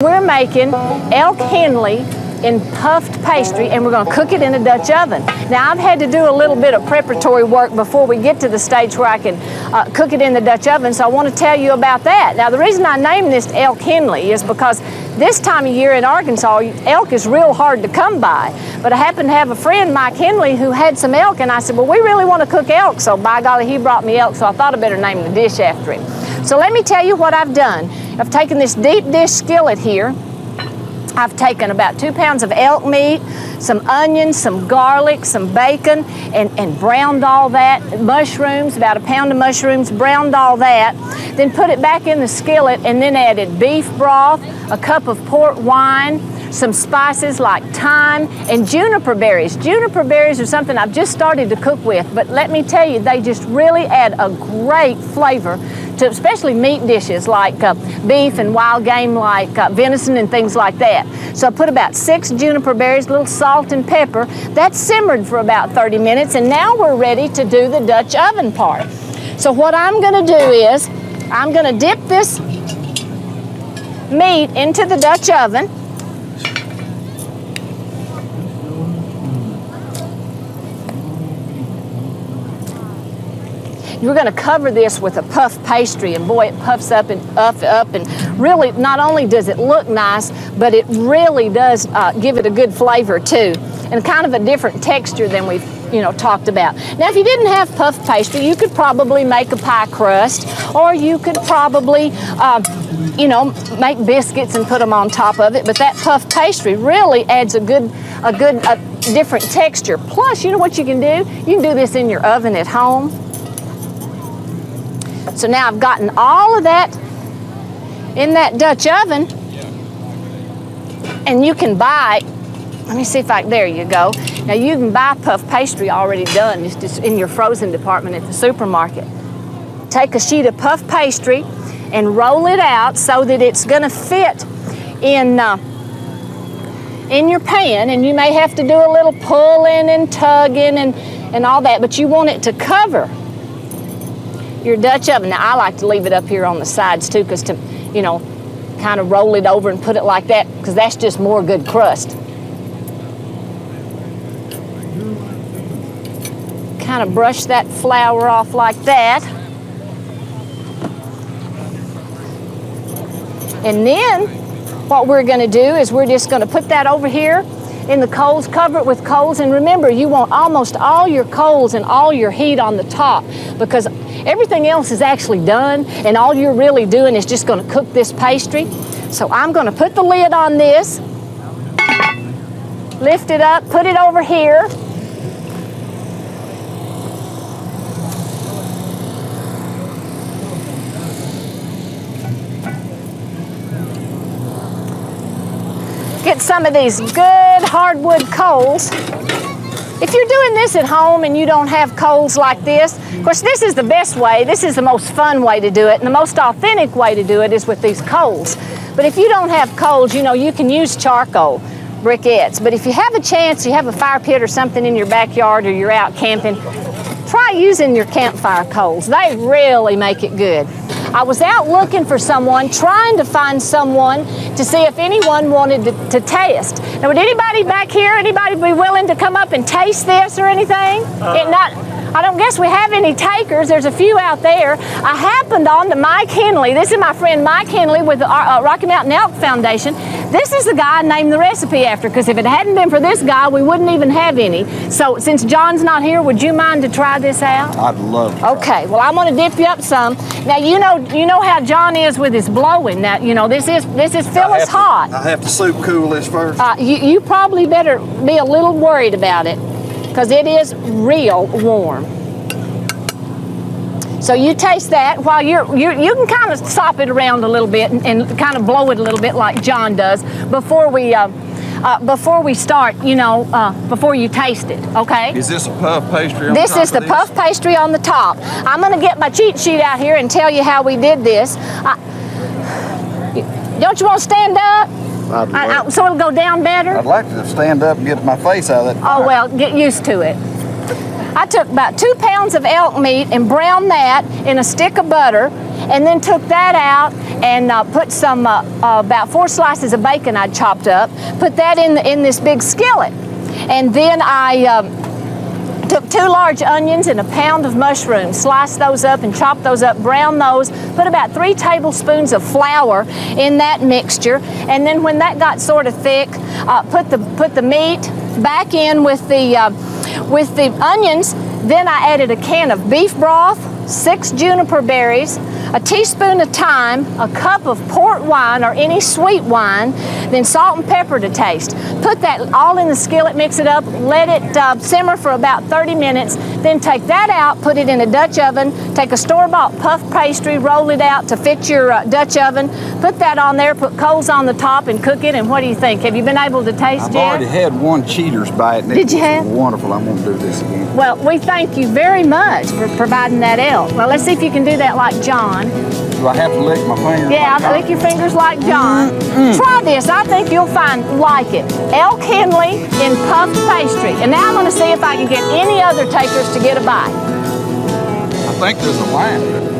We're making elk Henley in puffed pastry, and we're going to cook it in a Dutch oven. Now, I've had to do a little bit of preparatory work before we get to the stage where I can cook it in the Dutch oven, so I want to tell you about that. Now, the reason I named this elk Henley is because this time of year in Arkansas, elk is real hard to come by. But I happen to have a friend, Mike Henley, who had some elk, and I said, well, we really want to cook elk, so by golly, he brought me elk, so I thought I better name the dish after him. So let me tell you what I've done. I've taken this deep dish skillet here. I've taken about 2 pounds of elk meat, some onions, some garlic, some bacon, and browned all that. Mushrooms, about a pound of mushrooms, browned all that. Then put it back in the skillet and then added beef broth, a cup of port wine, some spices like thyme and juniper berries. Juniper berries are something I've just started to cook with, but let me tell you, they just really add a great flavor to especially meat dishes like beef and wild game like venison and things like that. So I put about 6 juniper berries, a little salt and pepper. That simmered for about 30 minutes, and now we're ready to do the Dutch oven part. So what I'm going to do is I'm going to dip this meat into the Dutch oven. You're going to cover this with a puff pastry, and boy, it puffs up and up, and really not only does it look nice, but it really does give it a good flavor too, and kind of a different texture than we've talked about. Now, if you didn't have puff pastry, you could probably make a pie crust, or you could probably make biscuits and put them on top of it, but that puff pastry really adds a different texture. Plus, you know what you can do? You can do this in your oven at home. So now I've gotten all of that in that Dutch oven, and you can buy, let me see if there you go. Now you can buy puff pastry already done. It's just in your frozen department at the supermarket. Take a sheet of puff pastry and roll it out so that it's going to fit in your pan, and you may have to do a little pulling and tugging and all that, but you want it to cover your Dutch oven. Now, I like to leave it up here on the sides too, because to, kind of roll it over and put it like that, because that's just more good crust. Kind of brush that flour off like that. And then what we're going to do is we're just going to put that over here in the coals, cover it with coals, and remember, you want almost all your coals and all your heat on the top, because everything else is actually done, and all you're really doing is just going to cook this pastry. So I'm going to put the lid on this, lift it up, put it over here. Get some of these good hardwood coals. If you're doing this at home and you don't have coals like this, of course this is the best way, this is the most fun way to do it, and the most authentic way to do it is with these coals. But if you don't have coals, you can use charcoal briquettes. But if you have a chance, you have a fire pit or something in your backyard, or you're out camping, try using your campfire coals. They really make it good. I was out looking for someone, trying to find someone to see if anyone wanted to taste. Now, would anybody back here, anybody be willing to come up and taste this or anything? I don't guess we have any takers. There's a few out there. I happened on to Mike Henley. This is my friend Mike Henley with the Rocky Mountain Elk Foundation. This is the guy I named the recipe after, because if it hadn't been for this guy, we wouldn't even have any. So since John's not here, would you mind to try this out? I'd love to. Okay, well, I'm going to dip you up some. Now, you know how John is with his blowing. Now, this is Phyllis hot. I have to soup cool this first. You probably better be a little worried about it, because it is real warm. So you taste that while you can kind of sop it around a little bit and kind of blow it a little bit like John does before we start, before you taste it, okay? Is this a puff pastry on This is the puff pastry on the top. I'm going to get my cheat sheet out here and tell you how we did this. Don't you want to stand up? So it'll go down better? I'd like to stand up and get my face out of that fire. Oh, well, get used to it. I took about 2 pounds of elk meat and browned that in a stick of butter, and then took that out and put some, about 4 slices of bacon I'd chopped up, put that in this big skillet. And then I took 2 large onions and a pound of mushrooms, sliced those up and chopped those up, browned those, put about 3 tablespoons of flour in that mixture, and then when that got sort of thick, put the meat back in with the onions. Then I added a can of beef broth, 6 juniper berries, a teaspoon of thyme, a cup of port wine or any sweet wine, then salt and pepper to taste. Put that all in the skillet, mix it up, let it simmer for about 30 minutes, then take that out, put it in a Dutch oven, take a store-bought puff pastry, roll it out to fit your Dutch oven, put that on there, put coals on the top and cook it, and what do you think? Have you been able to taste it? I've already had one cheater's bite and Did you have? Wonderful. I'm going to do this again. Well, we thank you very much for providing that help. Well, let's see if you can do that like John. Do I have to lick my fingers? Yeah, like lick your fingers like John. Try this. I think you'll like it. Elk Henley in puffed pastry. And now I'm going to see if I can get any other takers to get a bite. I think there's a line.